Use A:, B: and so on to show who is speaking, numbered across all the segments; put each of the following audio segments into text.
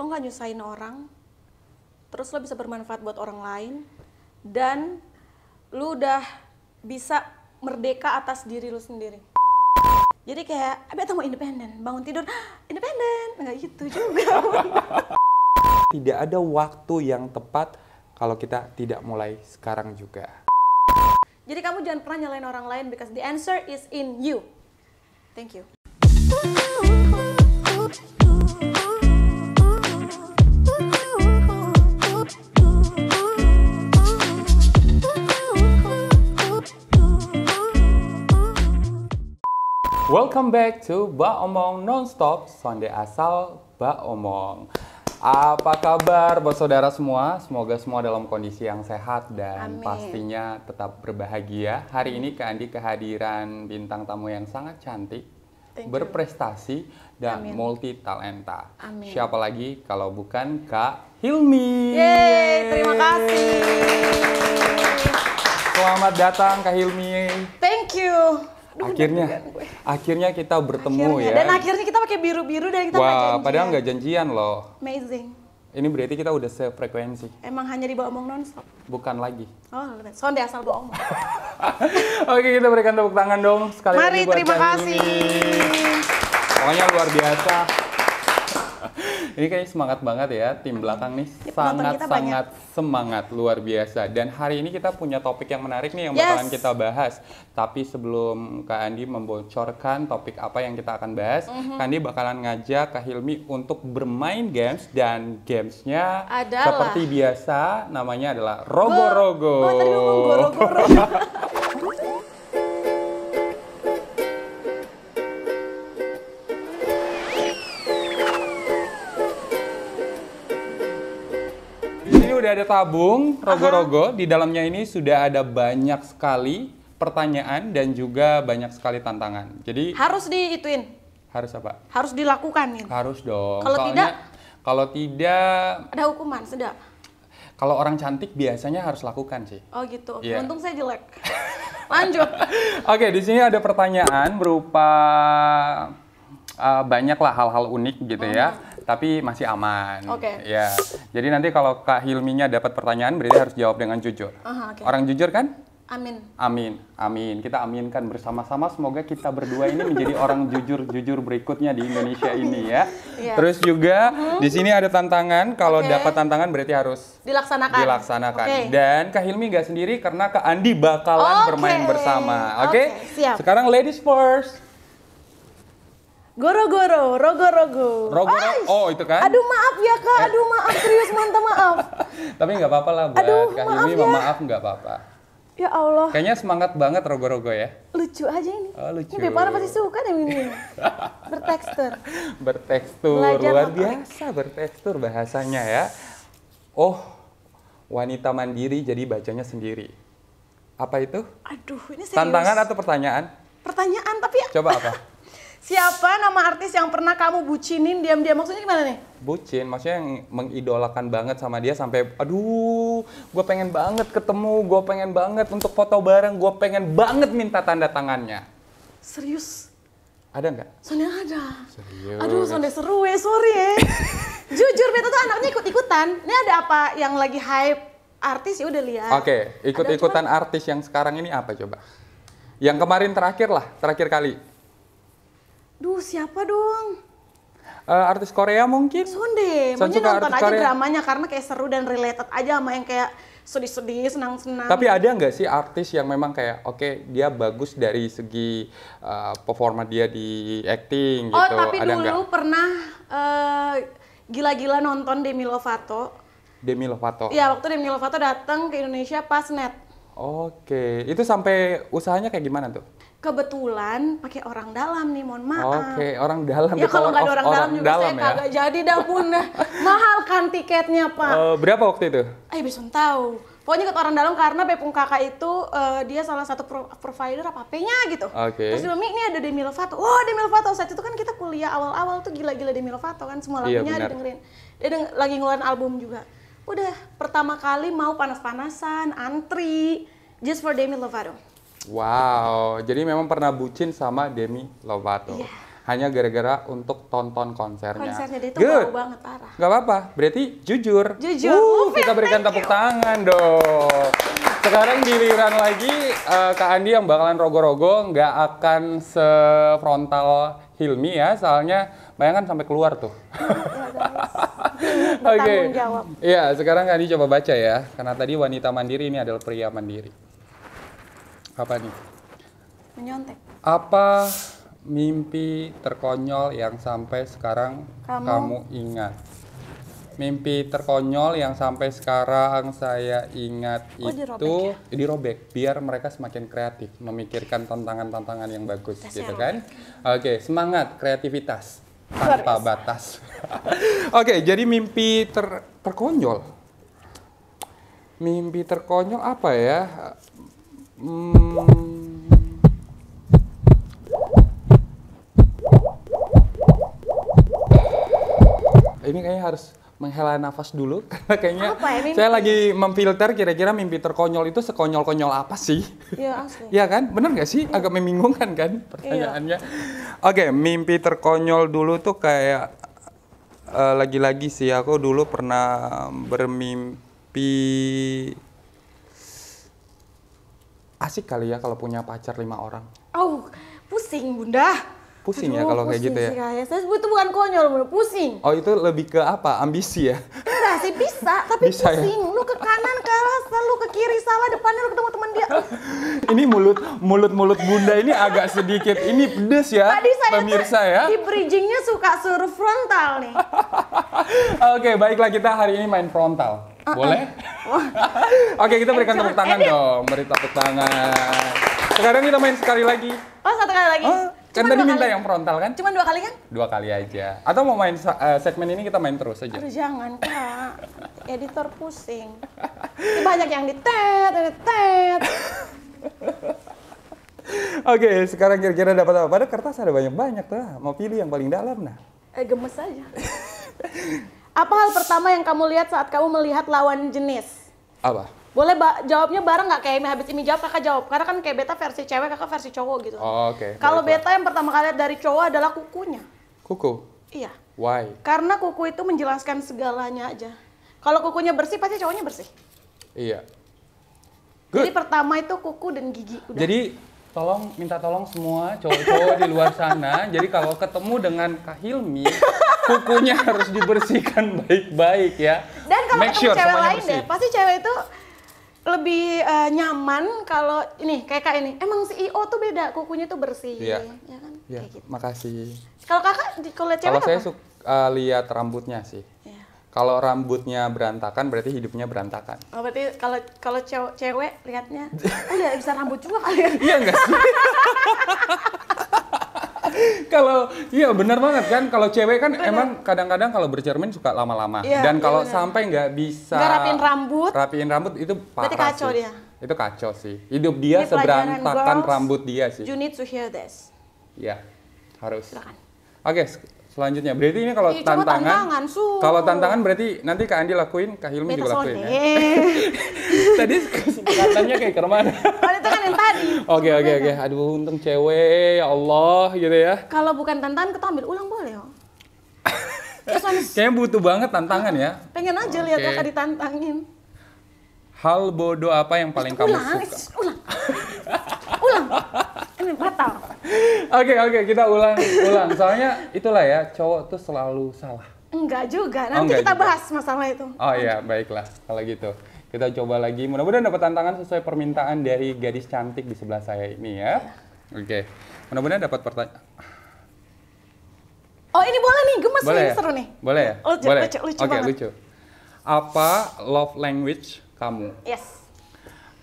A: lo nggak nyusahin orang, terus lo bisa bermanfaat buat orang lain, dan lo udah bisa merdeka atas diri lo sendiri. Jadi kayak, beta mau independen, bangun tidur, independen, nggak gitu juga.
B: Tidak ada waktu yang tepat kalau kita tidak mulai sekarang juga.
A: Jadi kamu jangan pernah nyalain orang lain because the answer is in you. Thank you.
B: Welcome back to Ba Omong Nonstop, sonde asal Ba Omong. Apa kabar buat saudara semua? Semoga semua dalam kondisi yang sehat dan
A: Amin.
B: pastinya tetap berbahagia. Hari ini Kak Andi kehadiran bintang tamu yang sangat cantik, berprestasi, dan
A: Amin.
B: multi talenta.
A: Amin.
B: Siapa lagi kalau bukan Kak Hilmi?
A: Yeay, terima kasih.
B: Selamat datang Kak Hilmi.
A: Thank you. Aduh,
B: Akhirnya kita bertemu ya.
A: Dan akhirnya kita pakai biru-biru dan kita nggak janjian.
B: Padahal nggak janjian loh.
A: Amazing.
B: Ini berarti kita udah sefrekuensi.
A: Emang hanya di Ba Omong Nonstop.
B: Bukan lagi.
A: Oh, sonde asal Ba Omong.
B: Oke, kita berikan tepuk tangan dong sekali lagi
A: Mari,
B: buat
A: terima
B: Kak
A: kasih.
B: Hilmi. Pokoknya luar biasa. Ini kayaknya semangat banget ya, tim belakang nih sangat-sangat semangat, luar biasa. Dan hari ini kita punya topik yang menarik nih yang bakalan kita bahas. Tapi sebelum Kak Andi membocorkan topik apa yang kita akan bahas, Kak Andi bakalan ngajak Kak Hilmi untuk bermain games, dan gamesnya seperti biasa namanya adalah Rogo-Rogo.
A: Oh, tadi ngomong goro-goro.
B: Udah ada tabung Rogo-Rogo, di dalamnya ini sudah ada banyak sekali pertanyaan dan juga banyak sekali tantangan. Jadi
A: harus diituin.
B: Harus apa?
A: Harus dilakukan.
B: Harus dong.
A: Kalau tidak ada hukuman, sedap.
B: Kalau orang cantik biasanya harus lakukan sih.
A: Oh gitu.
B: Yeah.
A: Untung saya jelek. Lanjut.
B: Oke, di sini ada pertanyaan berupa banyaklah hal-hal unik gitu ya. Tapi masih aman.
A: Oke.
B: Ya. Jadi nanti kalau Kak Hilminya dapat pertanyaan berarti harus jawab dengan jujur.
A: Okay.
B: Orang jujur kan?
A: Amin.
B: Amin. Amin. Kita aminkan bersama-sama, semoga kita berdua ini menjadi orang jujur berikutnya di Indonesia ini ya.
A: Yeah.
B: Terus juga di sini ada tantangan, kalau dapat tantangan berarti harus dilaksanakan.
A: Okay.
B: Dan Kak Hilmi nggak sendiri karena Kak Andi bakalan bermain bersama. Oke?
A: Siap.
B: Sekarang ladies first.
A: Goro-goro, rogo-rogo.
B: Oh, itu kan?
A: Aduh maaf ya Kak, aduh maaf, serius mantap maaf.
B: Tapi nggak apa-apa lah buat Kak Hilmi, maaf nggak apa-apa.
A: Ya Allah.
B: Kayaknya semangat banget rogo-rogo ya.
A: Lucu aja ini.
B: Oh, lucu.
A: Ini Bepana pasti suka deh ini.
B: Bertekstur, luar biasa bertekstur bahasanya ya. Oh, wanita mandiri jadi bacanya sendiri. Apa itu?
A: Aduh, ini serius.
B: Tantangan atau pertanyaan?
A: Pertanyaan, tapi
B: coba apa?
A: Siapa nama artis yang pernah kamu bucinin diam-diam? Maksudnya gimana nih?
B: Bucin, maksudnya yang mengidolakan banget sama dia sampai, aduh, gue pengen banget ketemu, gue pengen banget untuk foto bareng, gue pengen banget minta tanda tangannya.
A: Serius?
B: Ada nggak?
A: Sonde ada.
B: Serius?
A: Aduh, sonde seru ya, sorry ya. Jujur, beta tuh anaknya ikut-ikutan. Ini ada apa yang lagi hype artis ya udah lihat.
B: Oke, ikut-ikutan artis yang sekarang ini apa coba? Yang kemarin terakhir kali.
A: Duh, siapa dong?
B: Artis Korea mungkin?
A: Sonde, maunya nonton aja dramanya karena kayak seru dan related aja sama yang kayak sedih-sedih, senang-senang.
B: Tapi ada nggak sih artis yang memang kayak, oke, dia bagus dari segi performa dia di acting gitu?
A: Oh, tapi
B: ada
A: dulu pernah gila-gila nonton Demi Lovato.
B: Demi Lovato?
A: Iya, waktu Demi Lovato datang ke Indonesia pas net.
B: Oke, itu sampai usahanya kayak gimana tuh?
A: Kebetulan pakai orang dalam nih, mohon maaf.
B: Oke, orang dalam.
A: Ya kalau nggak ada orang dalam juga saya kagak jadi dah pun. Mahal kan tiketnya, Pak.
B: Berapa waktu itu?
A: Bisa tahu. Pokoknya ikut orang dalam karena Bepung kakak itu dia salah satu provider apa-apanya gitu.
B: Oke.
A: Terus bilang, ini ada Demi Lovato. Oh, Demi Lovato. Saat itu kan kita kuliah awal-awal tuh gila-gila Demi Lovato kan. Semua lagunya didengerin. Dia lagi ngeluarin album juga. Udah pertama kali mau panas-panasan, antri, just for Demi Lovato.
B: Wow, jadi memang pernah bucin sama Demi Lovato.
A: Iya.
B: hanya gara-gara untuk tonton konsernya.
A: Konsernya dia itu wow banget, parah.
B: Gak apa-apa, berarti jujur.
A: Jujur.
B: Kita berikan tepuk tangan dong. Sekarang giliran lagi Kak Andi yang bakalan rogo-rogo, nggak akan sefrontal Hilmi ya, soalnya bayangkan sampai keluar tuh. Oke. Iya, sekarang Kak Andi coba baca ya, karena tadi wanita mandiri, ini adalah pria mandiri. Apa nih?
A: Menyontek.
B: Apa mimpi terkonyol yang sampai sekarang kamu ingat? Mimpi terkonyol yang sampai sekarang saya ingat itu dirobek biar mereka semakin kreatif, memikirkan tantangan-tantangan yang bagus gitu kan. Oke, semangat, kreativitas tanpa batas. Oke, jadi mimpi terkonyol. Mimpi terkonyol apa ya? Ini kayaknya harus menghela nafas dulu karena kayaknya saya lagi memfilter kira-kira mimpi terkonyol itu sekonyol-konyol apa sih?
A: Iya asli.
B: Iya kan? Bener nggak sih? Agak membingungkan kan pertanyaannya. Oke, mimpi terkonyol dulu tuh kayak lagi-lagi sih aku dulu pernah bermimpi asik kali ya kalau punya pacar 5 orang.
A: Oh, pusing Bunda.
B: Pusing ya kalau kayak gitu ya?
A: Saya sebut itu bukan konyol, Bunda. Pusing.
B: Oh, itu lebih ke apa? Ambisi ya?
A: Enggak sih, bisa, tapi
B: bisa,
A: pusing. Ya? Lu ke kanan, ke atas, lu ke kiri, salah, depannya lu ketemu teman dia.
B: Ini mulut Bunda ini agak sedikit, ini pedes ya,
A: tadi saya
B: pemirsa ya.
A: Di bridgingnya suka suruh frontal nih.
B: Oke, baiklah kita hari ini main frontal. Boleh? Oke, kita berikan tepuk tangan dong. Beri tepuk tangan. Sekarang kita main sekali lagi.
A: Oh, satu kali lagi?
B: Kan tadi minta yang frontal kan?
A: Cuma 2 kali kan?
B: 2 kali aja. Atau mau main segmen ini kita main terus aja?
A: Aduh jangan Kak, editor pusing. Ini banyak yang ditet.
B: Oke, sekarang kira-kira dapat apa? Pada kertas ada banyak-banyak tuh. Mau pilih yang paling dalam nah.
A: Gemes aja. Apa hal pertama yang kamu lihat saat kamu melihat lawan jenis?
B: Apa?
A: Boleh jawabnya bareng nggak kayak habis ini jawab kakak jawab. Karena kan kayak beta versi cewek, kakak versi cowok gitu.
B: Oh, oke.
A: Kalau beta yang pertama kali lihat dari cowok adalah kukunya.
B: Kuku?
A: Iya.
B: Why?
A: Karena kuku itu menjelaskan segalanya aja. Kalau kukunya bersih pasti cowoknya bersih.
B: Iya. Good.
A: Jadi pertama itu kuku dan gigi. Udah.
B: Jadi minta tolong semua cowok-cowok di luar sana. Jadi kalau ketemu dengan Kak Hilmi, kukunya harus dibersihkan baik-baik ya.
A: Dan kalau ketemu cewek lain
B: bersih.
A: deh, pasti cewek itu lebih nyaman kalau ini kayak kak ini. Emang CEO tuh beda, kukunya tuh bersih.
B: Iya.
A: Ya kan?
B: Iya,
A: kayak gitu.
B: makasih.
A: Kalau kakak kalau lihat cewek
B: kalau saya
A: apa?
B: suka lihat rambutnya sih.
A: Iya.
B: Kalau rambutnya berantakan berarti hidupnya berantakan.
A: Oh, berarti kalau cewek lihatnya, oh ya bisa rambut juga kali ya.
B: Iya enggak sih? Kalau iya benar banget kan, kalau cewek kan emang kadang-kadang kalau bercermin suka lama-lama.
A: Iya,
B: dan kalau
A: iya,
B: sampai nggak bisa
A: rapiin rambut
B: itu parah.
A: berarti kacau
B: sih.
A: dia.
B: Itu kacau sih. Hidup dia
A: Ini
B: seberantakan
A: girls,
B: rambut dia sih.
A: You need to hear this.
B: Iya, harus.
A: Silakan.
B: Oke, selanjutnya berarti ini kalau tantangan. Kalau tantangan berarti nanti Kak Andi lakuin, Kak Hilmi juga lakuin ya. Tadi kesepakatannya kayak kemana?
A: Kalau itu kan yang tadi.
B: Oke. Aduh, untung cewek, ya Allah gitu ya.
A: Kalau bukan tantangan kita ambil ulang boleh ya.
B: Kayaknya butuh banget tantangan ya.
A: Pengen aja lihat kakak ditantangin.
B: Hal bodoh apa yang paling kamu suka?
A: Ulang. Ini batal.
B: Oke, kita ulang. Soalnya itulah ya, cowok tuh selalu salah.
A: Enggak juga, nanti kita bahas masalah itu.
B: Oh iya, baiklah kalau gitu. Kita coba lagi, mudah-mudahan dapat tantangan sesuai permintaan dari gadis cantik di sebelah saya ini ya. Oke, mudah-mudahan dapat pertanyaan.
A: Oh ini boleh nih, gemes
B: boleh
A: nih,
B: ya?
A: seru nih.
B: Boleh ya?
A: Boleh. Lucu
B: Oke,
A: banget.
B: lucu. Apa love language kamu?
A: Yes.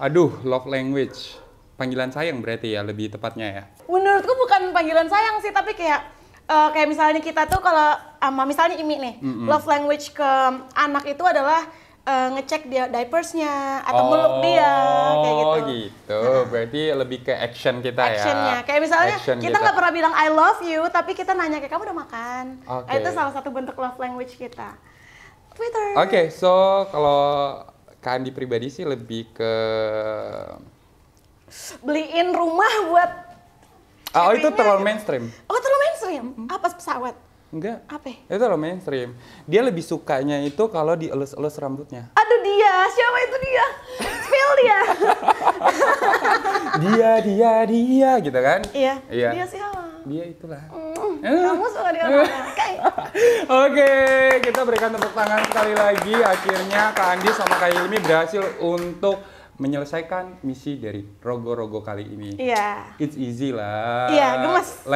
B: Aduh, love language. Panggilan sayang berarti ya, lebih tepatnya ya?
A: Menurutku bukan panggilan sayang sih, tapi kayak misalnya kita tuh kalau misalnya Imi nih, love language ke anak itu adalah ngecek dia diapersnya atau meluk dia kayak gitu.
B: Oh gitu, berarti lebih ke action kita ya.
A: Actionnya, kayak misalnya
B: action
A: kita nggak pernah bilang I love you, tapi kita nanya kayak kamu udah makan.
B: Okay.
A: Itu salah satu bentuk love language kita. Twitter.
B: Oke, so kalau Kak Andi pribadi sih lebih ke
A: beliin rumah buat
B: oh itu terlalu mainstream.
A: Oh terlalu mainstream. mainstream? Apa pesawat?
B: Enggak.
A: Apa?
B: Itu loh mainstream. Dia lebih sukanya itu kalau dielus-elus rambutnya.
A: Aduh dia, siapa itu dia? Spill dia.
B: Dia gitu kan?
A: Iya.
B: Iya.
A: Dia siapa?
B: Dia itulah.
A: Kamu suka dia mana?
B: Oke, kita berikan tepuk tangan sekali lagi. Akhirnya Kak Andi sama Kak Hilmi berhasil untuk menyelesaikan misi dari Rogo-Rogo kali ini.
A: Iya.
B: It's easy lah.
A: Iya, gemes.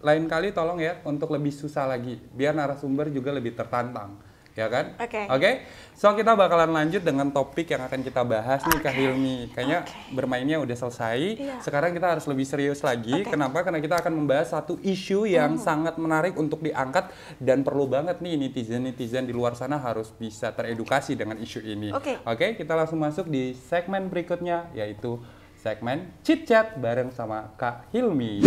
B: Lain kali tolong ya untuk lebih susah lagi, biar narasumber juga lebih tertantang, ya kan? Oke. So kita bakalan lanjut dengan topik yang akan kita bahas nih Kak Hilmi. Kayaknya bermainnya udah selesai.
A: Iya.
B: Sekarang kita harus lebih serius lagi. Kenapa? Karena kita akan membahas satu isu yang sangat menarik untuk diangkat dan perlu banget nih netizen di luar sana harus bisa teredukasi dengan isu ini. Oke, kita langsung masuk di segmen berikutnya, yaitu segmen Chit Chat bareng sama Kak Hilmi.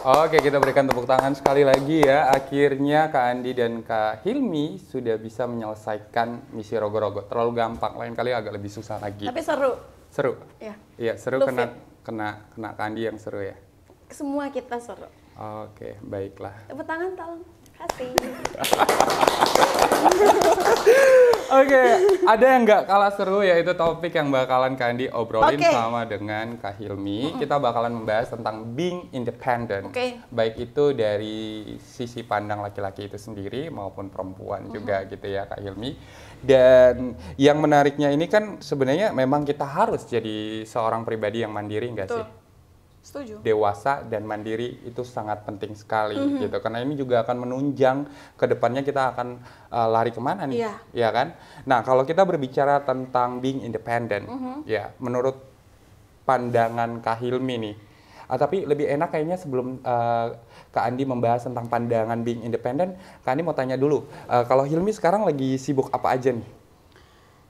B: Oke, kita berikan tepuk tangan sekali lagi ya. Akhirnya Kak Andi dan Kak Hilmi sudah bisa menyelesaikan misi Rogo-Rogo. Terlalu gampang, lain kali agak lebih susah lagi.
A: Tapi seru.
B: Seru?
A: Iya.
B: Iya, seru kena Kak Andi yang seru ya?
A: Semua kita seru.
B: Oke, baiklah.
A: Tepuk tangan tolong. Kasih.
B: Oke, ada yang nggak kalah seru yaitu topik yang bakalan Kak Andi obrolin sama dengan Kak Hilmi. Kita bakalan membahas tentang being independent. Baik itu dari sisi pandang laki-laki itu sendiri maupun perempuan juga gitu ya Kak Hilmi. Dan yang menariknya ini kan sebenarnya memang kita harus jadi seorang pribadi yang mandiri nggak sih?
A: Setuju.
B: Dewasa dan mandiri itu sangat penting sekali gitu, karena ini juga akan menunjang ke depannya kita akan lari kemana nih, ya kan? Nah, kalau kita berbicara tentang being independent, ya menurut pandangan Kak Hilmi nih, tapi lebih enak kayaknya sebelum Kak Andi membahas tentang pandangan being independent, Kak Andi mau tanya dulu, kalau Hilmi sekarang lagi sibuk apa aja nih?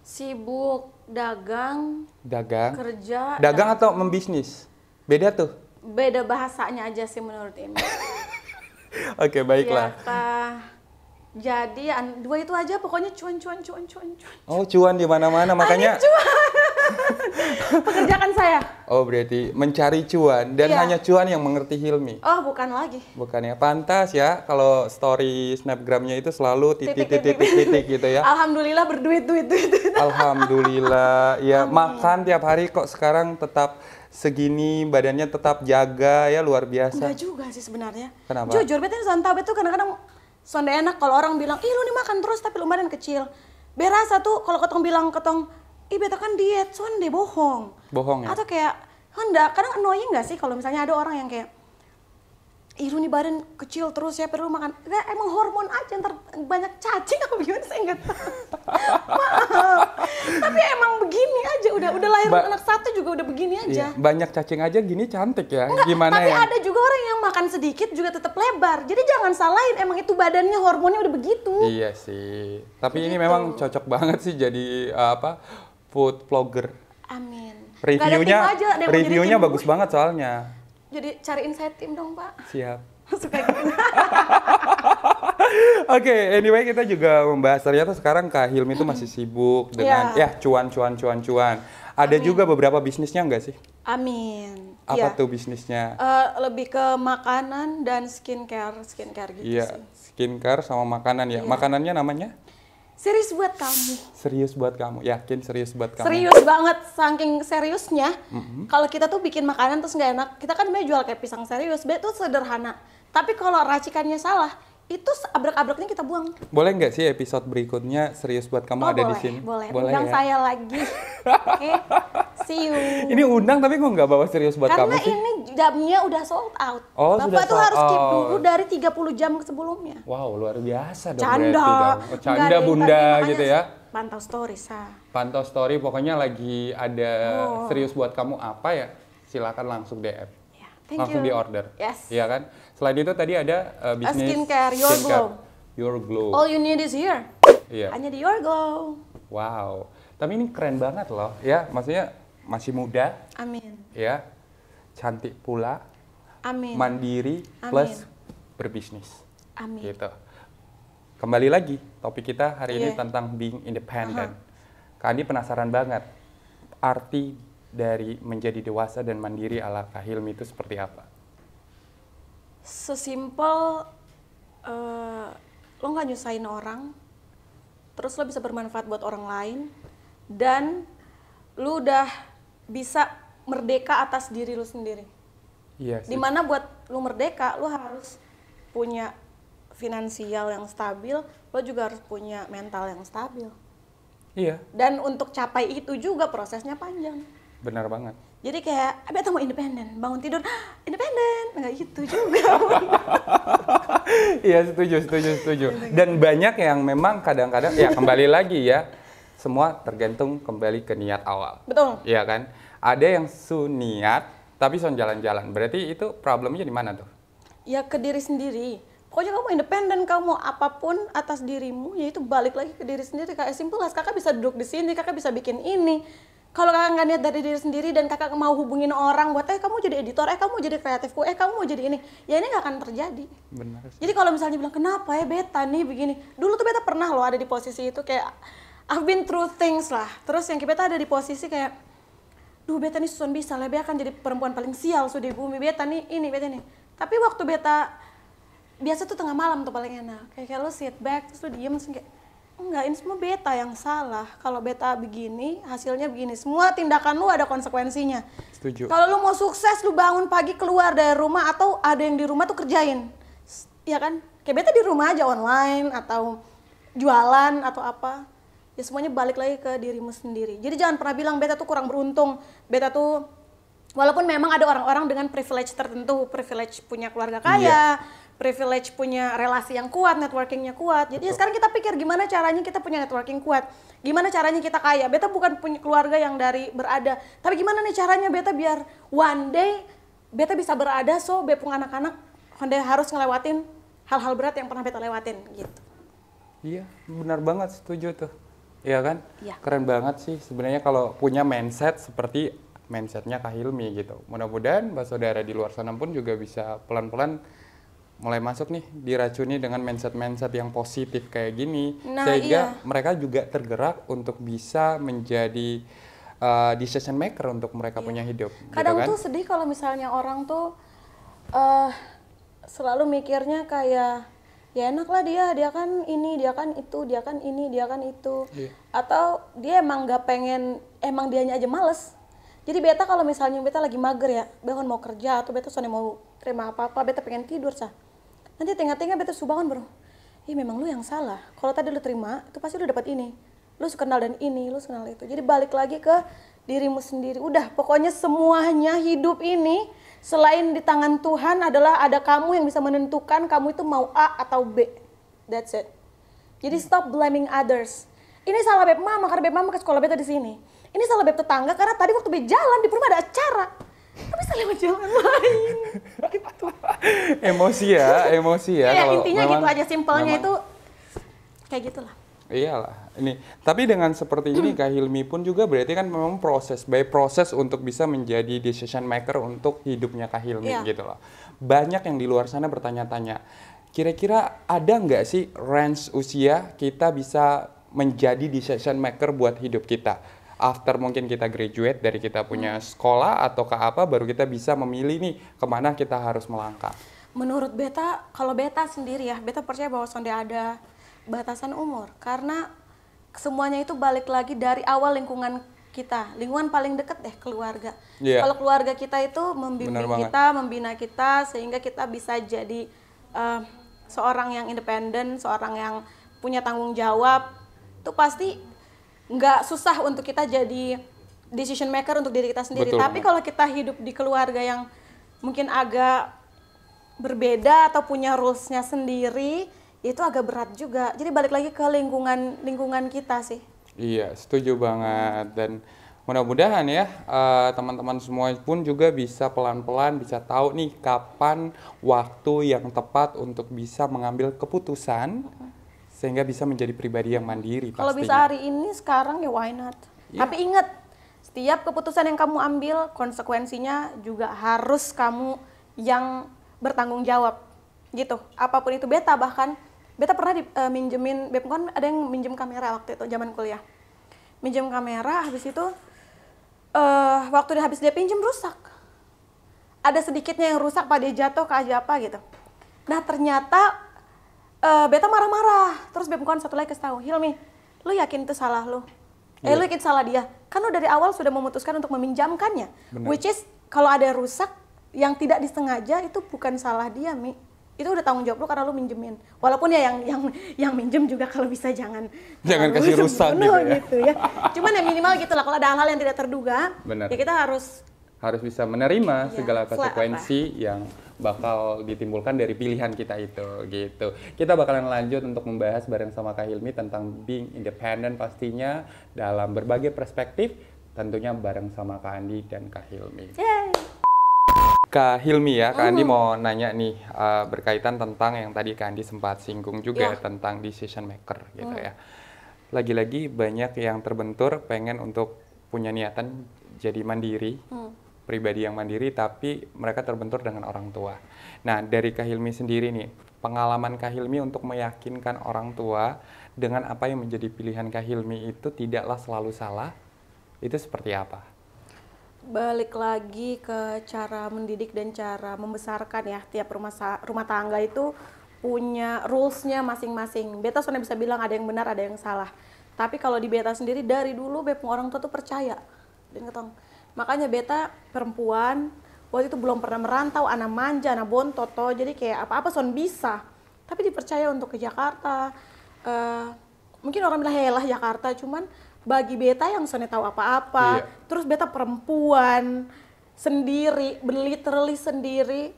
A: Sibuk dagang, kerja.
B: Dagang atau membisnis? Beda tuh?
A: Beda bahasanya aja sih menurut ini.
B: Oke, baiklah.
A: Jadi dua itu aja pokoknya cuan.
B: Oh, cuan di mana-mana makanya.
A: Cuan. Pekerjaan saya.
B: Oh, berarti mencari cuan dan hanya cuan yang mengerti Hilmi.
A: Oh, bukan lagi.
B: Bukannya pantas ya kalau story snapgramnya itu selalu titik gitu ya.
A: Alhamdulillah berduit.
B: Alhamdulillah. Ya, makan tiap hari kok sekarang tetap segini, badannya tetap jaga ya, luar biasa.
A: Enggak juga sih sebenarnya.
B: Kenapa?
A: Jujur, beta sonta betul kadang-kadang sonda enak kalau orang bilang, ih lu nih makan terus tapi lu badan kecil. Berasa tuh kalau ketong bilang ketong, ih beta kan diet, sonde bohong.
B: Bohong ya?
A: Atau kayak, hendak, kadang annoying gak sih kalau misalnya ada orang yang kayak, ih lu nih badan kecil terus ya perlu makan. Enggak, emang hormon aja ntar banyak cacing apa gimana saya enggak tahu. Maaf. Tapi emang begini aja, udah lahir anak satu juga udah begini aja.
B: Iya, banyak cacing aja gini cantik ya.
A: Enggak,
B: gimana
A: tapi
B: ya?
A: ada juga orang yang makan sedikit juga tetap lebar. Jadi jangan salahin, emang itu badannya hormonnya udah begitu.
B: Iya sih. Tapi ini memang cocok banget sih jadi food vlogger.
A: Amin.
B: Reviewnya bagus banget soalnya.
A: Jadi cariin saya tim dong, Pak.
B: Siap.
A: Suka gitu.
B: Oke, anyway kita juga membahas ternyata sekarang Kak Hilmi itu masih sibuk dengan cuan. Ada juga beberapa bisnisnya nggak sih?
A: Amin.
B: Apa tuh bisnisnya?
A: Lebih ke makanan dan skincare gitu sih.
B: Skincare sama makanan ya. Makanannya namanya?
A: Serius buat kamu.
B: Serius buat kamu, yakin serius buat kamu.
A: Serius banget, saking seriusnya. Kalau kita tuh bikin makanan terus nggak enak, kita kan jual kayak pisang serius, itu sederhana. Tapi kalau racikannya salah, itu abrak-abraknya kita buang.
B: Boleh nggak sih episode berikutnya serius buat kamu ada di sini?
A: Boleh. Undang saya lagi. Oke, see you.
B: Ini undang tapi kok nggak bawa serius buat kamu sih?
A: Karena ini jamnya udah sold out.
B: Oh,
A: Bapak tuh harus keep dulu dari 30 jam sebelumnya.
B: Wow, luar biasa dong.
A: Canda.
B: Canda bunda gitu ya.
A: Pantau story,
B: Pantau story, pokoknya lagi ada serius buat kamu apa ya? Silakan langsung DM. Langsung di order.
A: Yes.
B: Iya kan? Selain itu tadi ada bisnis
A: skincare,
B: Your Glow.
A: All you need is here.
B: Iya.
A: Hanya di Your Glow.
B: Wow. Tapi ini keren banget loh. Ya, maksudnya masih muda.
A: Amin.
B: Ya. Cantik pula.
A: Amin.
B: Mandiri plus berbisnis.
A: Amin.
B: Gitu. kembali lagi topik kita hari ini
A: Iya.
B: tentang being independent. Kak Andi penasaran banget arti dari menjadi dewasa dan mandiri ala Kak Hilmi itu seperti apa?
A: Sesimpel lo nggak nyusahin orang, terus lo bisa bermanfaat buat orang lain, dan lo udah bisa merdeka atas diri lo sendiri.
B: Iya sih.
A: Dimana buat lo merdeka, lo harus punya finansial yang stabil, lo juga harus punya mental yang stabil.
B: Iya,
A: Dan untuk capai itu juga prosesnya panjang.
B: benar banget.
A: Jadi kayak, beta mau independen, bangun tidur, independen, nggak gitu juga.
B: Iya, setuju. Dan banyak yang memang kadang-kadang, ya kembali lagi ya, semua tergantung kembali ke niat awal.
A: Betul.
B: Iya kan? Ada yang niat, tapi son jalan-jalan. Berarti itu problemnya di mana tuh?
A: Ya ke diri sendiri. Pokoknya kamu independen, kamu mau apapun atas dirimu, ya itu balik lagi ke diri sendiri. Kayak simple lah, kakak bisa duduk di sini, kakak bisa bikin ini. Kalau kakak nggak niat dari diri sendiri dan kakak mau hubungin orang buat, kamu jadi editor, kamu jadi kreatifku, kamu mau jadi ini, ya ini nggak akan terjadi.
B: Benar.
A: Jadi kalau misalnya bilang, kenapa ya beta nih begini, dulu tuh beta pernah loh ada di posisi itu, kayak I've been through things lah. Terus yang beta ada di posisi kayak, duh beta nih susun bisa lah, beta akan jadi perempuan paling sial sudah di bumi, beta nih ini, beta nih. Tapi waktu beta, biasa tuh tengah malam tuh paling enak, kayak lo sit back, terus lo diem, terus kayak, enggak, ini semua beta yang salah. Kalau beta begini, hasilnya begini. Semua tindakan lu ada konsekuensinya.
B: Setuju.
A: Kalau lu mau sukses, lu bangun pagi keluar dari rumah atau ada yang di rumah tuh kerjain. Ya kan? Kayak beta di rumah aja online atau jualan atau apa. Ya semuanya balik lagi ke dirimu sendiri. Jadi jangan pernah bilang beta tuh kurang beruntung. Beta tuh, walaupun memang ada orang-orang dengan privilege tertentu, privilege punya keluarga kaya, privilege punya relasi yang kuat, networkingnya kuat. Jadi sekarang kita pikir gimana caranya kita punya networking kuat, gimana caranya kita kaya. Beta bukan punya keluarga yang dari berada, tapi gimana nih caranya beta biar one day beta bisa berada, so beta punya anak-anak harus ngelewatin hal-hal berat yang pernah beta lewatin gitu.
B: Iya, benar banget, setuju tuh. Iya kan?
A: Iya.
B: Keren banget sih sebenarnya kalau punya mindset seperti mindsetnya Kak Hilmi gitu. Mudah-mudahan Mbak Saudara di luar sana pun juga bisa pelan-pelan mulai masuk nih, diracuni dengan mindset-mindset yang positif kayak gini.
A: Nah,
B: sehingga mereka juga tergerak untuk bisa menjadi decision maker untuk mereka punya hidup.
A: Kadang
B: gitu kan?
A: tuh sedih kalau misalnya orang tuh selalu mikirnya kayak, ya enak lah dia kan ini, dia kan itu, dia kan ini, dia kan itu.
B: Iya.
A: Atau dia emang gak pengen, emang dianya aja males. Jadi beta kalau misalnya beta lagi mager ya, bangun mau kerja atau beta soalnya mau terima apa-apa, beta pengen tidur sah. Nanti tengah-tengah beta bangun bro, memang lu yang salah. Kalau tadi lu terima, itu pasti lu dapat ini. Lu kenal dan ini, lu kenal itu. Jadi balik lagi ke dirimu sendiri. Udah, pokoknya semuanya hidup ini selain di tangan Tuhan adalah ada kamu yang bisa menentukan kamu itu mau A atau B. That's it. Jadi stop blaming others. Ini salah beb mama karena beb mama ke sekolah beta di sini. Ini salah beb tetangga karena tadi waktu beb jalan di rumah ada acara. Tapi bisa lewat jalan lain. Gitu.
B: emosi ya.
A: Ya,
B: Kalau
A: intinya
B: memang,
A: gitu aja, simpelnya itu kayak gitulah.
B: Iyalah, ini. Tapi dengan seperti ini Kak Hilmi pun juga berarti kan memang proses untuk bisa menjadi decision maker untuk hidupnya Kak Hilmi gitu loh. Banyak yang di luar sana bertanya-tanya, kira-kira ada nggak sih range usia kita bisa menjadi decision maker buat hidup kita? After mungkin kita graduate dari kita punya sekolah atau ke apa, baru kita bisa memilih nih kemana kita harus melangkah.
A: Menurut beta, kalau beta sendiri ya, beta percaya bahwa sonde ada batasan umur. Karena semuanya itu balik lagi dari awal lingkungan kita. Lingkungan paling deket deh, keluarga. Kalau keluarga kita itu membimbing kita, membina kita, sehingga kita bisa jadi seorang yang independen, seorang yang punya tanggung jawab. Itu pasti nggak susah untuk kita jadi decision maker untuk diri kita sendiri. Tapi kalau kita hidup di keluarga yang mungkin agak berbeda atau punya rules-nya sendiri, itu agak berat juga. Jadi balik lagi ke lingkungan kita sih.
B: Iya, setuju banget. Dan mudah-mudahan ya teman-teman semua pun juga bisa pelan-pelan bisa tahu nih kapan waktu yang tepat untuk bisa mengambil keputusan sehingga bisa menjadi pribadi yang mandiri pastinya.
A: Kalau bisa hari ini, sekarang ya why not? Tapi ingat, setiap keputusan yang kamu ambil, konsekuensinya juga harus kamu yang bertanggung jawab. Gitu. Apapun itu beta bahkan Beta pernah minjemin, Beb kan ada yang minjem kamera waktu itu zaman kuliah. Minjem kamera, habis itu waktu habis dia pinjem rusak. Ada sedikitnya yang rusak, Pak, dia jatuh ke aja apa gitu. Nah ternyata Beta marah-marah. Terus Beb kan satu lagi kasih tahu, Hilmi, lu yakin itu salah lu? Lu yakin salah dia? Kan lu dari awal sudah memutuskan untuk meminjamkannya. Bener. Which is kalau ada rusak yang tidak disengaja itu bukan salah dia, Mi. Itu udah tanggung jawab lu karena lu minjemin. Walaupun ya yang minjem juga kalau bisa jangan
B: kasih rusak
A: gitu ya. Cuman ya minimal gitu lah, kalau ada hal-hal yang tidak terduga,
B: bener.
A: Ya kita harus
B: bisa menerima segala konsekuensi yang bakal ditimbulkan dari pilihan kita itu gitu. Kita bakalan lanjut untuk membahas bareng sama Kak Hilmi tentang being independent pastinya dalam berbagai perspektif, tentunya bareng sama Kak Andi dan Kak Hilmi.
A: Yay.
B: Kak Hilmi ya, Kak Andi mau nanya nih berkaitan tentang yang tadi Kak Andi sempat singgung juga tentang decision maker gitu ya. Lagi-lagi banyak yang terbentur pengen untuk punya niatan jadi mandiri, pribadi yang mandiri, tapi mereka terbentur dengan orang tua. Nah dari Kak Hilmi sendiri nih, pengalaman Kak Hilmi untuk meyakinkan orang tua dengan apa yang menjadi pilihan Kak Hilmi itu tidaklah selalu salah, itu seperti apa?
A: Balik lagi ke cara mendidik dan cara membesarkan ya. Tiap rumah tangga itu punya rules-nya masing-masing. Beta sebenarnya bisa bilang ada yang benar, ada yang salah. Tapi kalau di Beta sendiri dari dulu orang tua tuh percaya dan ketong. Makanya Beta perempuan waktu itu belum pernah merantau, anak manja, anak bontoto. Jadi kayak apa-apa son bisa. Tapi dipercaya untuk ke Jakarta. Mungkin orang bilang helah Jakarta, cuman bagi Beta yang soalnya tahu apa-apa, terus Beta perempuan sendiri, literally sendiri,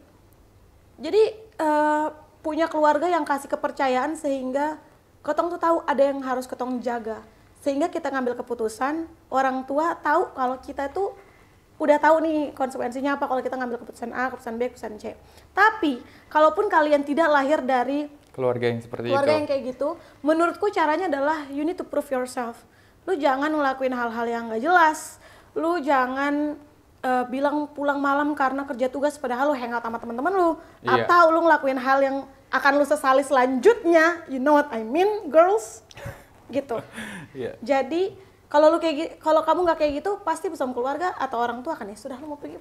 A: jadi punya keluarga yang kasih kepercayaan sehingga ketong tuh tahu ada yang harus ketong jaga, sehingga kita ngambil keputusan, orang tua tahu kalau kita tuh udah tahu nih konsekuensinya apa kalau kita ngambil keputusan A, keputusan B, keputusan C. Tapi kalaupun kalian tidak lahir dari
B: keluarga yang seperti
A: keluarga yang kayak gitu, menurutku caranya adalah you need to prove yourself. Lu jangan ngelakuin hal-hal yang nggak jelas. Lu jangan bilang pulang malam karena kerja tugas padahal lu hangout sama teman-teman lu. Atau lu ngelakuin hal yang akan lu sesali selanjutnya. You know what I mean, girls? Gitu. Jadi kalau kamu nggak kayak gitu, pasti bersama keluarga atau orang tua kan ya sudah lu mau pergi.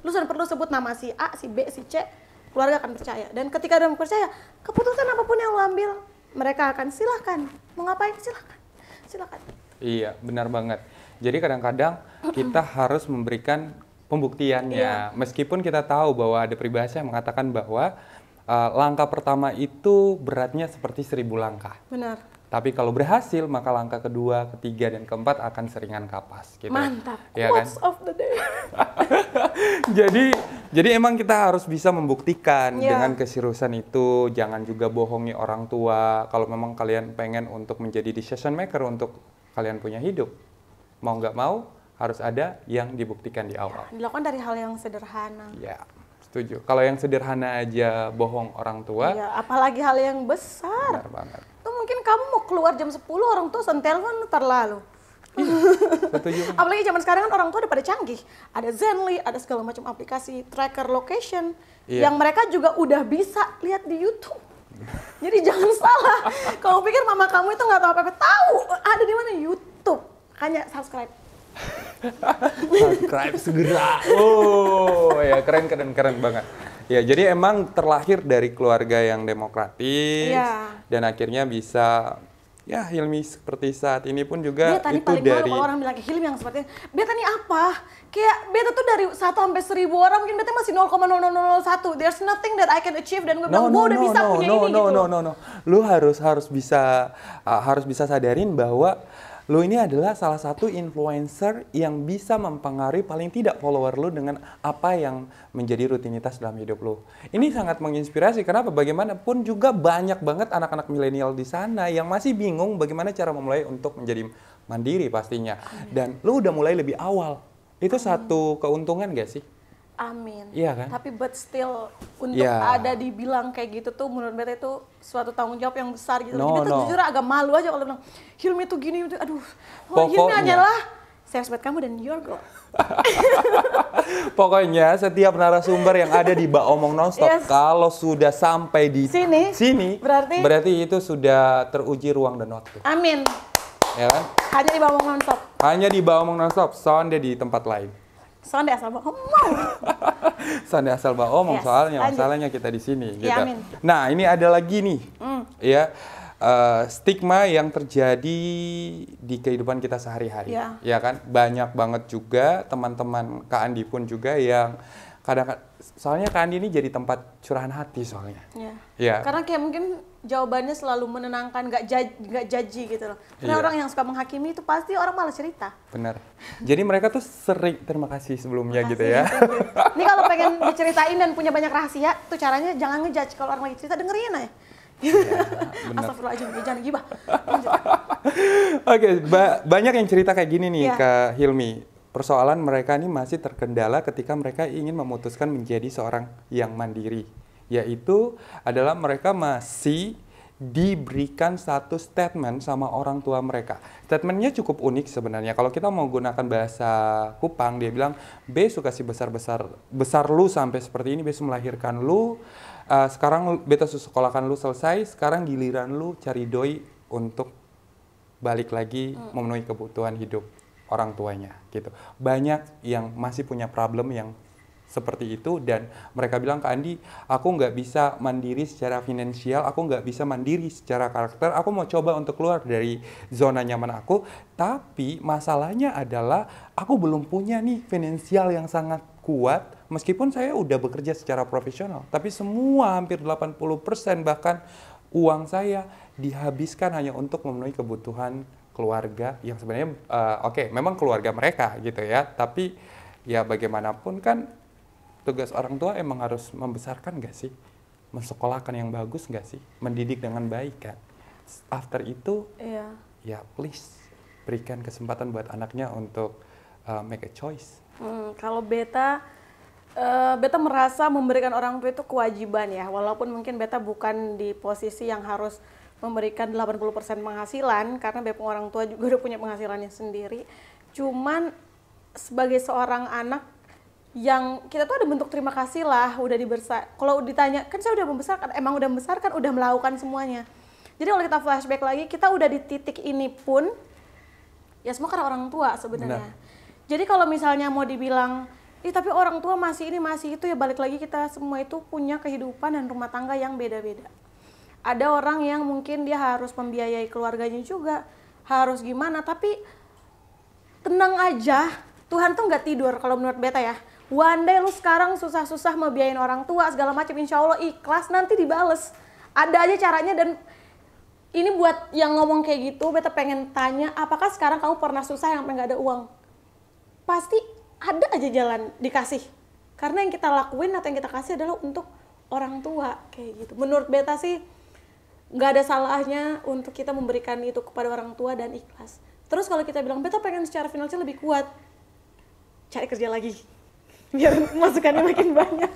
A: Lu sudah perlu sebut nama si A, si B, si C, keluarga akan percaya. Dan ketika dia percaya, keputusan apapun yang lu ambil, mereka akan silahkan. Mau ngapain silakan.
B: Iya, benar banget. Jadi kadang-kadang kita harus memberikan pembuktiannya. Meskipun kita tahu bahwa ada peribahasa yang mengatakan bahwa langkah pertama itu beratnya seperti 1000 langkah.
A: Benar.
B: Tapi kalau berhasil, maka langkah kedua, ketiga, dan keempat akan seringan kapas. Gitu.
A: Mantap,
B: ya
A: quotes
B: kan?
A: of the day.
B: jadi emang kita harus bisa membuktikan dengan keseriusan itu. Jangan juga bohongi orang tua. Kalau memang kalian pengen untuk menjadi decision maker untuk kalian punya hidup, mau nggak mau harus ada yang dibuktikan di awal.
A: Dilakukan dari hal yang sederhana.
B: Ya, setuju. Kalau yang sederhana aja bohong orang tua,
A: apalagi hal yang besar.
B: Benar banget.
A: Tuh mungkin kamu mau keluar jam 10, orang tua telepon terlalu.
B: Setuju.
A: Apalagi zaman sekarang kan orang tua udah pada canggih. Ada Zenly, ada segala macam aplikasi tracker location yang mereka juga udah bisa lihat di YouTube. Jadi jangan salah, kamu pikir mama kamu itu nggak tahu apa-apa, tahu ada di mana YouTube, hanya subscribe.
B: Subscribe segera. Oh ya, keren banget. Ya, jadi emang terlahir dari keluarga yang demokratis dan akhirnya bisa Hilmi seperti saat ini pun juga
A: Beta
B: itu
A: paling
B: dari
A: kalau orang bilang Hilmi yang seperti Beta nih apa? Kayak Beta tuh dari 1 sampai 1000 orang mungkin Beta masih 0,0001. There's nothing that I can achieve dan gue bilang gue udah bisa punya ini gitu.
B: No. Lu harus bisa sadarin bahwa lu ini adalah salah satu influencer yang bisa mempengaruhi paling tidak follower lu dengan apa yang menjadi rutinitas dalam hidup lu. Ini sangat menginspirasi. Kenapa? Bagaimanapun juga banyak banget anak-anak milenial di sana yang masih bingung bagaimana cara memulai untuk menjadi mandiri pastinya. Dan lu udah mulai lebih awal. Itu satu keuntungan gak sih?
A: Amin.
B: Iya kan?
A: Tapi but still untuk ada dibilang kayak gitu tuh menurut Beta itu suatu tanggung jawab yang besar gitu. Beta jujur agak malu aja kalau bilang Hilmi tuh gini, aduh. Hilmi hanyalah Saya buat kamu dan your goal.
B: Pokoknya setiap narasumber yang ada di Mbak Omong Nonstop, kalau sudah sampai di sini berarti itu sudah teruji ruang dan waktu.
A: Amin.
B: Ya kan?
A: Hanya di Mbak Omong Nonstop.
B: Hanya di Mbak Omong Nonstop, soundnya di tempat lain.
A: Soundnya asal Mbak Omong.
B: Soundnya asal Mbak Omong, soalnya masalahnya kita di sini. Gitu.
A: Ya, amin.
B: Nah, ini ada lagi nih, ya. Stigma yang terjadi di kehidupan kita sehari-hari, ya kan? Banyak banget juga teman-teman Kak Andi pun juga yang kadang-kadang, soalnya Kak Andi ini jadi tempat curahan hati soalnya. Ya.
A: Karena kayak mungkin jawabannya selalu menenangkan, nggak judgy gitu loh. Karena orang yang suka menghakimi itu pasti orang malas cerita.
B: Bener. Jadi mereka tuh sering, terima kasih sebelumnya gitu ya.
A: Ini kalau pengen diceritain dan punya banyak rahasia, tuh caranya jangan ngejudge. Kalau orang lagi cerita dengerin aja. Ya, astagfirullahaladzim, jangan gibah. Oke,
B: banyak yang cerita kayak gini nih ke Hilmi. Persoalan mereka ini masih terkendala ketika mereka ingin memutuskan menjadi seorang yang mandiri. Yaitu adalah mereka masih diberikan satu statement sama orang tua mereka. Statementnya cukup unik sebenarnya. Kalau kita mau gunakan bahasa Kupang, dia bilang, "Besu kasih besar lu sampai seperti ini, besu melahirkan lu. Sekarang beta sekolahkan lu selesai, sekarang giliran lu cari doi untuk balik lagi memenuhi kebutuhan hidup orang tuanya." Gitu. Banyak yang masih punya problem yang seperti itu dan mereka bilang, "Kak Andi, aku nggak bisa mandiri secara finansial, aku nggak bisa mandiri secara karakter, aku mau coba untuk keluar dari zona nyaman aku, tapi masalahnya adalah aku belum punya nih finansial yang sangat kuat, meskipun saya udah bekerja secara profesional, tapi semua hampir 80% bahkan uang saya dihabiskan hanya untuk memenuhi kebutuhan keluarga yang sebenarnya memang keluarga mereka gitu ya, tapi ya bagaimanapun kan tugas orang tua emang harus membesarkan nggak sih, mensekolahkan yang bagus nggak sih, mendidik dengan baik kan. After itu ya please berikan kesempatan buat anaknya untuk make a choice."
A: Kalau beta merasa memberikan orang tua itu kewajiban ya, walaupun mungkin beta bukan di posisi yang harus memberikan 80% penghasilan, karena beta orang tua juga udah punya penghasilannya sendiri. Cuman sebagai seorang anak yang kita tuh ada bentuk terima kasih lah, udah dibesar. Kalau ditanya, kan saya udah membesarkan, emang udah membesarkan, udah melakukan semuanya. Jadi kalau kita flashback lagi, kita udah di titik ini pun, ya semua karena orang tua sebenarnya. Jadi kalau misalnya mau dibilang, tapi orang tua masih ini, masih itu, ya balik lagi kita semua itu punya kehidupan dan rumah tangga yang beda-beda. Ada orang yang mungkin dia harus membiayai keluarganya juga, harus gimana, tapi tenang aja, Tuhan tuh nggak tidur kalau menurut beta ya. One day lu sekarang susah-susah membiayain orang tua segala macam, insya Allah ikhlas, nanti dibales. Ada aja caranya. Dan ini buat yang ngomong kayak gitu, beta pengen tanya, apakah sekarang kamu pernah susah yang nggak ada uang? Pasti ada aja jalan dikasih. Karena yang kita lakuin atau yang kita kasih adalah untuk orang tua kayak gitu. Menurut beta sih nggak ada salahnya untuk kita memberikan itu kepada orang tua dan ikhlas. Terus kalau kita bilang beta pengen secara finansial lebih kuat, cari kerja lagi biar masukannya makin banyak.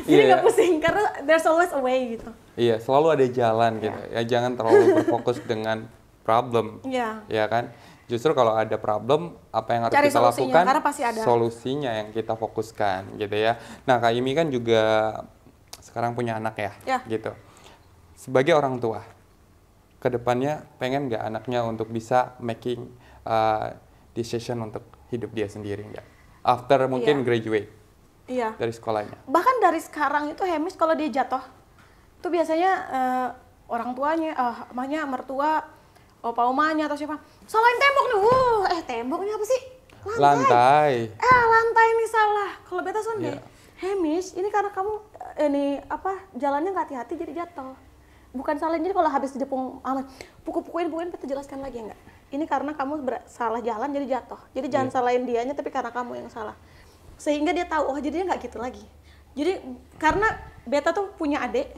A: Jadi nggak pusing karena there's always a way gitu.
B: Iya, selalu ada jalan gitu. Ya jangan terlalu berfokus dengan problem. Ya kan? Justru kalau ada problem, apa yang harus kita lakukan?
A: Karena pasti ada
B: solusinya yang kita fokuskan gitu ya. Nah, Kak Imi kan juga sekarang punya anak ya. Gitu. Sebagai orang tua, kedepannya pengen nggak anaknya untuk bisa making decision untuk hidup dia sendiri nggak? After mungkin graduate dari sekolahnya.
A: Bahkan dari sekarang itu Hemis kalau dia jatuh, tuh biasanya orang tuanya, emaknya, mertua, opa omanya atau siapa, salahin tembok nih. Temboknya apa sih?
B: Lantai.
A: Lantai ini salah. Kalau beta sonde, Hemis, ini karena kamu jalannya nggak hati-hati jadi jatuh. Bukan salahin, jadi kalau habis dijepung pukul-pukulin beta jelaskan lagi enggak. Ini karena kamu salah jalan jadi jatuh. Jadi jangan salahin dianya, tapi karena kamu yang salah. Sehingga dia tahu, jadinya nggak gitu lagi. Jadi karena beta tuh punya adik,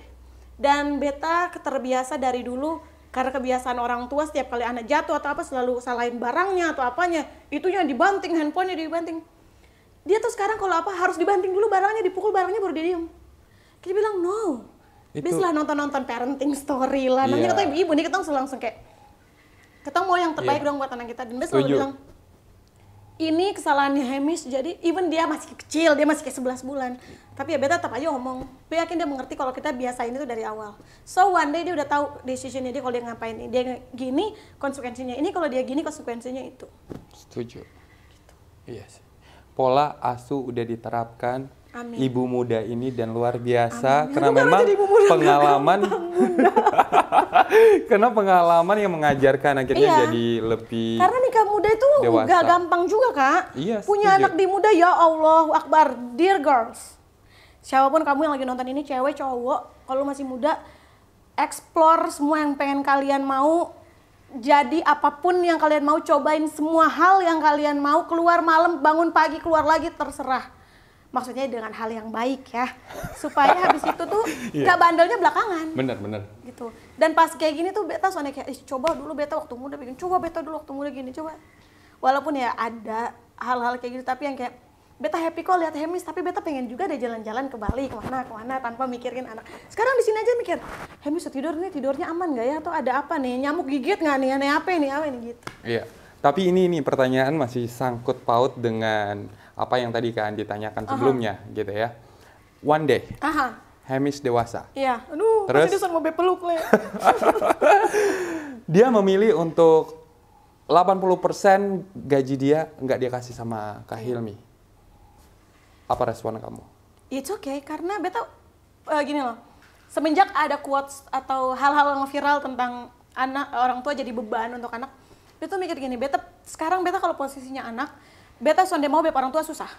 A: dan beta terbiasa dari dulu, karena kebiasaan orang tua setiap kali anak jatuh atau apa selalu salahin barangnya atau apanya, itunya dibanting, handphonenya dibanting. Dia tuh sekarang kalau apa harus dibanting dulu barangnya, dipukul barangnya baru dia diem. Kita bilang no. Biasalah nonton parenting story lah. Namanya kata ibu-ibu nih, kita langsung kayak, kita mau yang terbaik dong buat anak kita. Dan dia selalu bilang, ini kesalahannya Hamish, jadi even dia masih kecil, dia masih kayak 11 bulan. Tapi ya beta tetap aja ngomong, gue yakin dia mengerti kalau kita biasain itu dari awal. So one day dia udah tahu decisionnya dia kalau dia ngapain, dia gini konsekuensinya ini, kalau dia gini konsekuensinya itu.
B: Setuju. Gitu. Iya sih. Pola asuh udah diterapkan.
A: Amin.
B: Ibu muda ini dan luar biasa.
A: Amin.
B: Karena memang pengalaman karena pengalaman yang mengajarkan akhirnya jadi lebih
A: karena nikah muda itu
B: dewasa.
A: gak gampang juga Kak.
B: Iya,
A: punya
B: setuju.
A: anak di muda, ya Allah Akbar. Dear girls, siapapun kamu yang lagi nonton ini, cewek cowok, kalau masih muda, explore semua yang pengen kalian mau. Jadi apapun yang kalian mau, cobain semua hal yang kalian mau. Keluar malam, bangun pagi, keluar lagi, terserah. Maksudnya dengan hal yang baik ya, supaya habis itu tuh gak bandelnya belakangan.
B: Bener.
A: Gitu. Dan pas kayak gini tuh beta soalnya kayak, coba dulu beta waktu muda bikin, coba beta dulu waktu muda gini, coba. Walaupun ya ada hal-hal kayak gitu, tapi yang kayak beta happy kok lihat Hamish, tapi beta pengen juga deh jalan-jalan ke Bali, kemana tanpa mikirin anak. Sekarang di sini aja mikir, Hamish tidur nih, tidurnya aman gak ya, atau ada apa nih, nyamuk gigit nggak nih, aneh apa ini gitu.
B: Iya. Tapi ini pertanyaan masih sangkut paut dengan apa yang tadi kan ditanyakan sebelumnya gitu ya. One day, Hamish dewasa.
A: Iya, aduh,
B: terus
A: pasti dia sama peluk le.
B: Dia memilih untuk 80% gaji dia nggak dia kasih sama Kak Hilmi. Apa respon kamu?
A: It's okay, karena beta gini loh. Semenjak ada quotes atau hal-hal yang viral tentang anak, orang tua jadi beban untuk anak, beta mikir gini, sekarang beta kalau posisinya anak, beta sonde mau beb orang tua susah.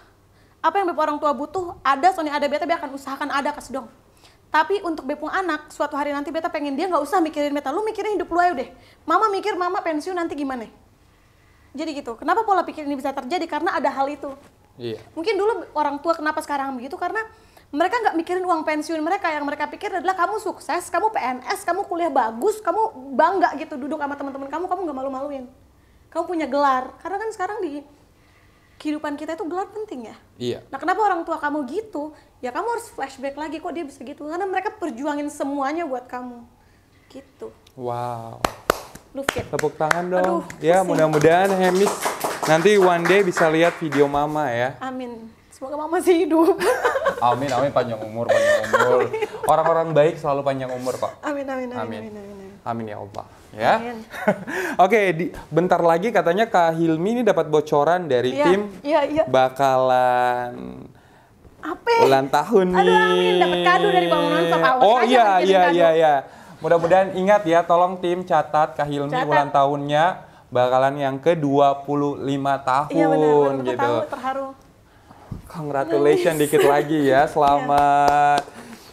A: Apa yang beb orang tua butuh, ada sonde ada beta akan usahakan ada kasih dong. Tapi untuk bepung anak, suatu hari nanti beta pengen dia nggak usah mikirin beta, lu mikirin hidup lu aja deh. Mama mikir mama pensiun nanti gimana? Jadi gitu. Kenapa pola pikir ini bisa terjadi? Karena ada hal itu.
B: Iya.
A: Mungkin dulu orang tua kenapa sekarang begitu, karena mereka nggak mikirin uang pensiun mereka. Yang mereka pikir adalah kamu sukses, kamu PNS, kamu kuliah bagus, kamu bangga gitu duduk sama teman-teman kamu nggak malu-maluin. Kamu punya gelar. Karena kan sekarang di kehidupan kita itu gelar penting ya.
B: Iya.
A: Nah kenapa orang tua kamu gitu? Ya kamu harus flashback lagi, kok dia bisa gitu. Karena mereka perjuangin semuanya buat kamu. Gitu.
B: Wow.
A: Tepuk
B: tangan dong.
A: Aduh,
B: ya mudah-mudahan Hamish nanti one day bisa lihat video mama ya.
A: Amin. Semoga mama masih hidup.
B: Amin, panjang umur. Orang-orang baik selalu panjang umur kok.
A: Amin.
B: Amin ya Allah. Ya.
A: Amin.
B: Oke, bentar lagi katanya Kak Hilmi ini dapat bocoran dari tim bakalan
A: apa?
B: ulang tahun nih.
A: Aduh, amin, dapat kado dari Bangun Nonstop.
B: Oh iya. Mudah-mudahan ingat ya, tolong tim catat Kak Hilmi ulang tahunnya bakalan yang ke-25 tahun.
A: Iya benar,
B: gitu.
A: Tahu, terharu.
B: Congratulations dikit lagi ya, selamat.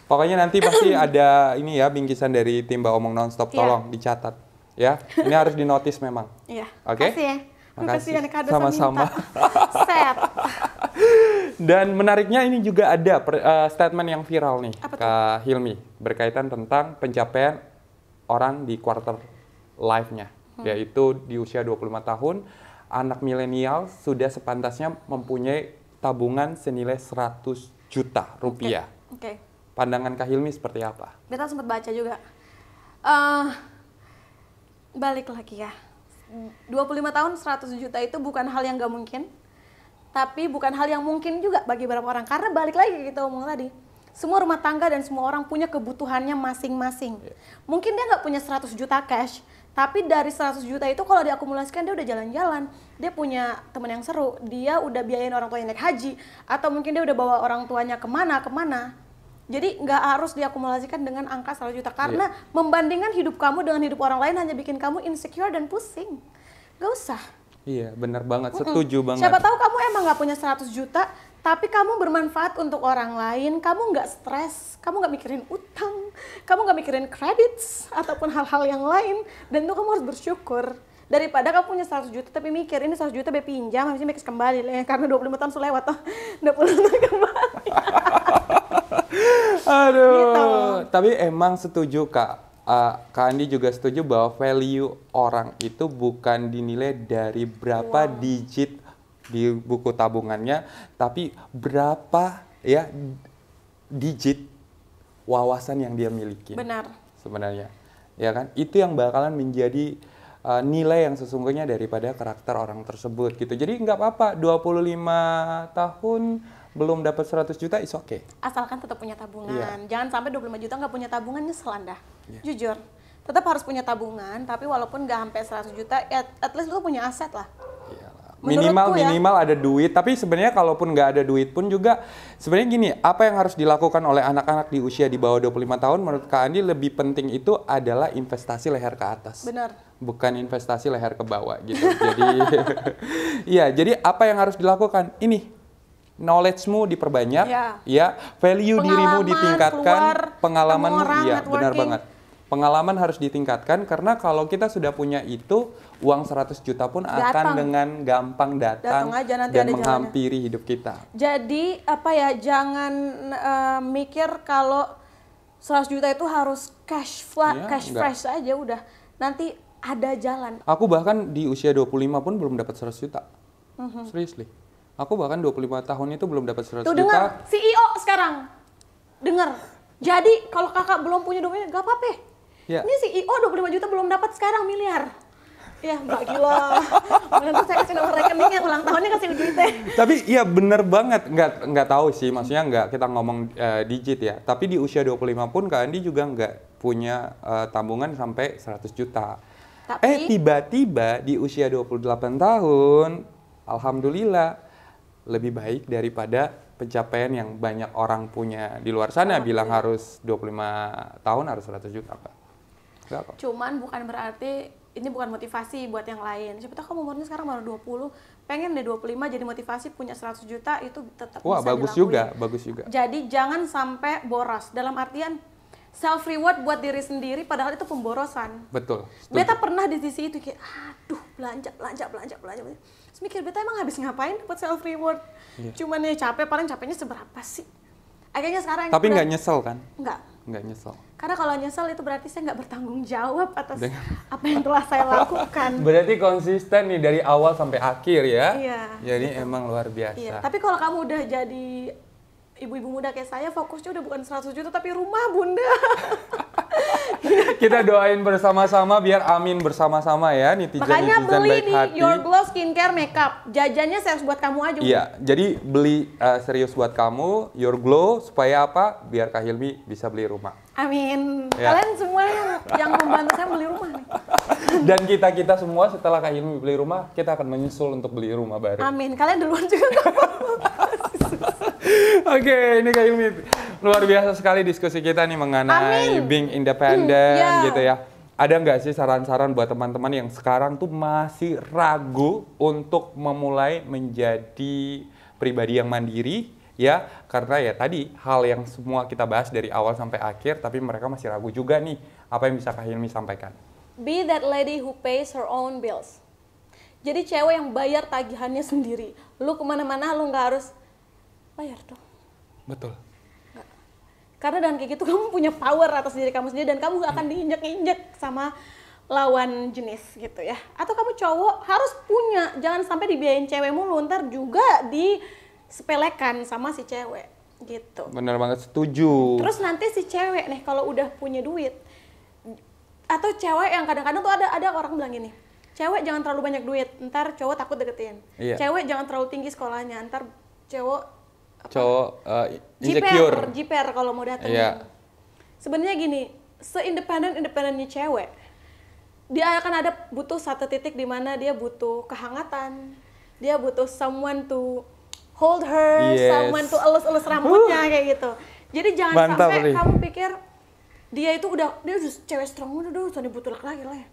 B: Pokoknya nanti pasti ada ini ya, bingkisan dari tim Mbak Omong Nonstop, tolong dicatat ya. Ini harus dinotis memang.
A: Iya.
B: Oke?
A: Makasih ya.
B: Makasih.
A: Kado
B: Sama-sama.
A: Set.
B: Dan menariknya ini juga ada statement yang viral nih, Kak Hilmi, berkaitan tentang pencapaian orang di quarter life-nya, yaitu di usia 25 tahun, anak milenial sudah sepantasnya mempunyai tabungan senilai 100 juta rupiah.
A: Oke.
B: Pandangan Kak Hilmi seperti apa?
A: Beta sempat baca juga. Balik lagi ya. 25 tahun 100 juta itu bukan hal yang gak mungkin. Tapi bukan hal yang mungkin juga bagi beberapa orang. Karena balik lagi kita omong tadi. Semua rumah tangga dan semua orang punya kebutuhannya masing-masing. Mungkin dia nggak punya 100 juta cash. Tapi dari 100 juta itu kalau diakumulasikan dia udah jalan-jalan. Dia punya teman yang seru. Dia udah biayain orang tuanya naik haji. Atau mungkin dia udah bawa orang tuanya kemana. Jadi nggak harus diakumulasikan dengan angka 100 juta. Karena membandingkan hidup kamu dengan hidup orang lain hanya bikin kamu insecure dan pusing. Gak usah.
B: Iya, benar banget. Setuju banget.
A: Siapa tahu kamu emang nggak punya 100 juta, tapi kamu bermanfaat untuk orang lain, kamu nggak stres, kamu nggak mikirin utang, kamu nggak mikirin credits, ataupun hal-hal yang lain, dan itu kamu harus bersyukur. Daripada kamu punya 100 juta tapi mikir, ini 100 juta pinjam, habis ini kembali, karena 25 tahun sudah lewat, 25 tahun kembali.
B: Aduh,
A: gitu.
B: Tapi emang setuju Kak. Kak Andi juga setuju bahwa value orang itu bukan dinilai dari berapa digit di buku tabungannya, tapi berapa ya digit wawasan yang dia miliki.
A: Benar.
B: Sebenarnya, ya kan? Itu yang bakalan menjadi nilai yang sesungguhnya daripada karakter orang tersebut gitu. Jadi nggak apa-apa 25 tahun belum dapat 100 juta is okay.
A: Asalkan tetap punya tabungan.
B: Iya.
A: Jangan sampai 25 juta nggak punya tabungan, nyesel Anda.
B: Iya.
A: Jujur. Tetap harus punya tabungan, tapi walaupun nggak sampai 100 juta, ya at least lu punya aset lah.
B: Minimal ada duit, tapi sebenarnya kalaupun nggak ada duit pun juga sebenarnya gini, apa yang harus dilakukan oleh anak-anak di usia di bawah 25 tahun menurut Kak Andi lebih penting itu adalah investasi leher ke atas.
A: Benar.
B: Bukan investasi leher ke bawah gitu. Jadi iya, jadi apa yang harus dilakukan? Ini knowledge-mu diperbanyak, ya, value dirimu ditingkatkan, pengalaman, iya benar banget. Pengalaman harus ditingkatkan karena kalau kita sudah punya itu, uang 100 juta pun akan dengan gampang datang dan menghampiri hidup kita.
A: Jadi jangan mikir kalau 100 juta itu harus cash fresh aja udah. Nanti ada jalan.
B: Aku bahkan di usia 25 pun belum dapat 100 juta. Seriously. Aku bahkan 25 tahun itu belum dapat 100 juta.
A: Dengar, CEO sekarang. Dengar. Jadi kalau kakak belum punya duitnya gak apa-apa. Ya. Ini CEO 25 juta belum dapat sekarang miliar. Ya, mbak gila. Nanti saya kasih nomor rekeningnya, ulang tahunnya kasih duitnya.
B: Tapi iya bener banget, nggak tahu sih, maksudnya nggak kita ngomong digit ya. Tapi di usia 25 pun Kak Andi juga nggak punya tabungan sampai 100 juta. Tapi tiba-tiba di usia 28 tahun, alhamdulillah lebih baik daripada pencapaian yang banyak orang punya di luar sana bilang harus 25 tahun harus 100 juta Kak.
A: Cuman bukan berarti ini bukan motivasi buat yang lain. Siapa tahu kamu umurnya sekarang baru 20, pengen deh 25 jadi motivasi punya 100 juta itu tetap bisa
B: bagus
A: dilakuin.
B: bagus juga.
A: Jadi jangan sampai boros. Dalam artian self reward buat diri sendiri padahal itu pemborosan.
B: Betul.
A: Beta pernah di sisi itu kayak aduh belanja. Terus mikir beta emang habis ngapain buat self reward? Cuman ya capek, paling capeknya seberapa sih? Akhirnya sekarang
B: tapi nggak nyesel kan?
A: Nggak
B: nyesel.
A: Karena kalau nyesel itu berarti saya nggak bertanggung jawab atas apa yang telah saya lakukan.
B: Berarti konsisten nih dari awal sampai akhir ya.
A: Iya.
B: Jadi emang luar biasa.
A: Iya. Tapi kalau kamu udah jadi ibu-ibu muda kayak saya, fokusnya udah bukan 100 juta tapi rumah bunda.
B: Kita doain bersama-sama biar amin bersama-sama ya netizen.
A: Makanya beli
B: baik
A: di
B: hati.
A: Your Glow Skincare Makeup. Jajannya serius buat kamu aja.
B: Iya, jadi beli serius buat kamu Your Glow supaya apa? Biar Kak Hilmi bisa beli rumah.
A: Amin. Ya. Kalian semua yang membantu saya beli rumah nih.
B: Dan kita semua setelah Kak Hilmi beli rumah, kita akan menyusul untuk beli rumah baru.
A: Amin. Kalian duluan juga nggak apa-apa.
B: Oke, ini Kak Hilmi luar biasa sekali diskusi kita nih mengenai being independent gitu ya. Ada nggak sih saran-saran buat teman-teman yang sekarang tuh masih ragu untuk memulai menjadi pribadi yang mandiri ya? Karena ya tadi hal yang semua kita bahas dari awal sampai akhir, tapi mereka masih ragu juga nih. Apa yang bisa Kak Hilmi sampaikan?
A: Be that lady who pays her own bills. Jadi cewek yang bayar tagihannya sendiri. Lu kemana-mana lu nggak harus bayar dong.
B: Betul.
A: Nggak. Karena dengan kayak gitu kamu punya power atas diri kamu sendiri dan kamu gak akan diinjek-injek sama lawan jenis gitu ya. Atau kamu cowok harus punya, jangan sampai dibiayain cewek mulu, ntar juga disepelekan sama si cewek gitu.
B: Bener banget, setuju.
A: Terus nanti si cewek nih kalau udah punya duit, atau cewek yang kadang-kadang tuh ada orang bilang gini, cewek jangan terlalu banyak duit, ntar cowok takut deketin.
B: Iya.
A: Cewek jangan terlalu tinggi sekolahnya, ntar cowok
B: insecure.
A: Jiper kalau mau datang.
B: Iya.
A: Sebenarnya gini, independennya cewek, dia akan ada butuh satu titik di mana dia butuh kehangatan, dia butuh someone to hold her, someone to elus-elus rambutnya kayak gitu. Jadi jangan sampai kamu pikir dia udah cewek strong, udah so dia butuh laki-laki lah ya.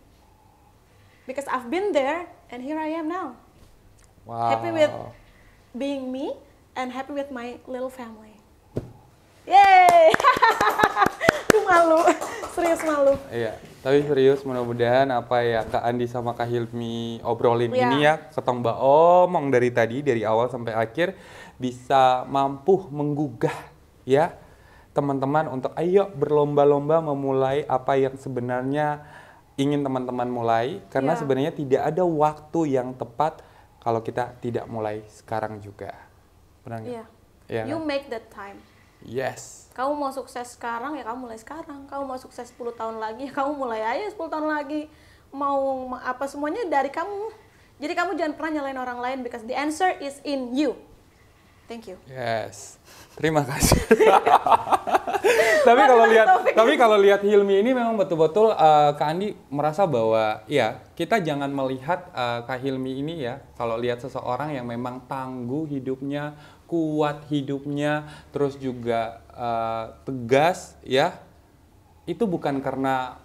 A: Because I've been there and here I am now.
B: Wow.
A: Happy with being me and happy with my little family. Yeay! Itu malu, serius malu.
B: Iya, tapi serius mudah-mudahan apa ya Kak Andi sama Kak Hilmi obrolin ini ya, ketong mbak omong dari tadi, dari awal sampai akhir, bisa mampu menggugah ya teman-teman untuk ayo berlomba-lomba memulai apa yang sebenarnya ingin teman-teman mulai. Karena sebenarnya tidak ada waktu yang tepat kalau kita tidak mulai sekarang juga. Benar nggak?
A: Iya.
B: Yeah.
A: You make that time.
B: Yes.
A: Kamu mau sukses sekarang ya kamu mulai sekarang. Kamu mau sukses 10 tahun lagi ya kamu mulai aja 10 tahun lagi. mau apa semuanya dari kamu. Jadi kamu jangan pernah nyalain orang lain because the answer is in you. Thank you.
B: Yes. Terima kasih. Tapi kalau lihat Hilmi ini memang betul-betul Kak Andi merasa bahwa ya kita jangan melihat Kak Hilmi ini ya, kalau lihat seseorang yang memang tangguh hidupnya, kuat hidupnya, terus juga tegas ya, itu bukan karena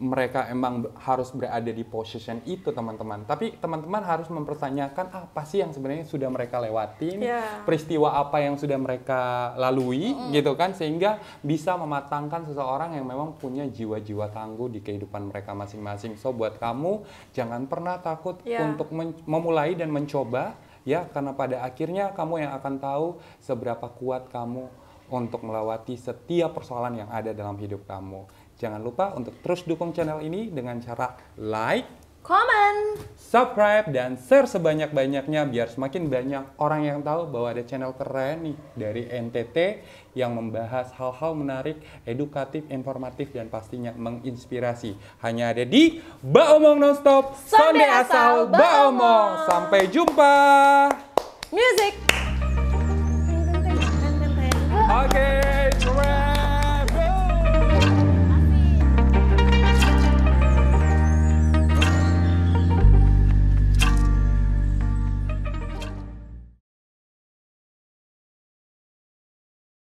B: mereka emang harus berada di position itu teman-teman, tapi teman-teman harus mempertanyakan apa sih yang sebenarnya sudah mereka lewatin, peristiwa apa yang sudah mereka lalui gitu kan, sehingga bisa mematangkan seseorang yang memang punya jiwa-jiwa tangguh di kehidupan mereka masing-masing. So buat kamu jangan pernah takut untuk memulai dan mencoba ya, karena pada akhirnya kamu yang akan tahu seberapa kuat kamu untuk melewati setiap persoalan yang ada dalam hidup kamu. Jangan lupa untuk terus dukung channel ini dengan cara like,
A: comment,
B: subscribe, dan share sebanyak-banyaknya biar semakin banyak orang yang tahu bahwa ada channel keren nih dari NTT yang membahas hal-hal menarik, edukatif, informatif, dan pastinya menginspirasi. Hanya ada di Ba Omong Nonstop, Sonde Asal Ba Omong. Sampai jumpa.
A: Music.
B: Oke.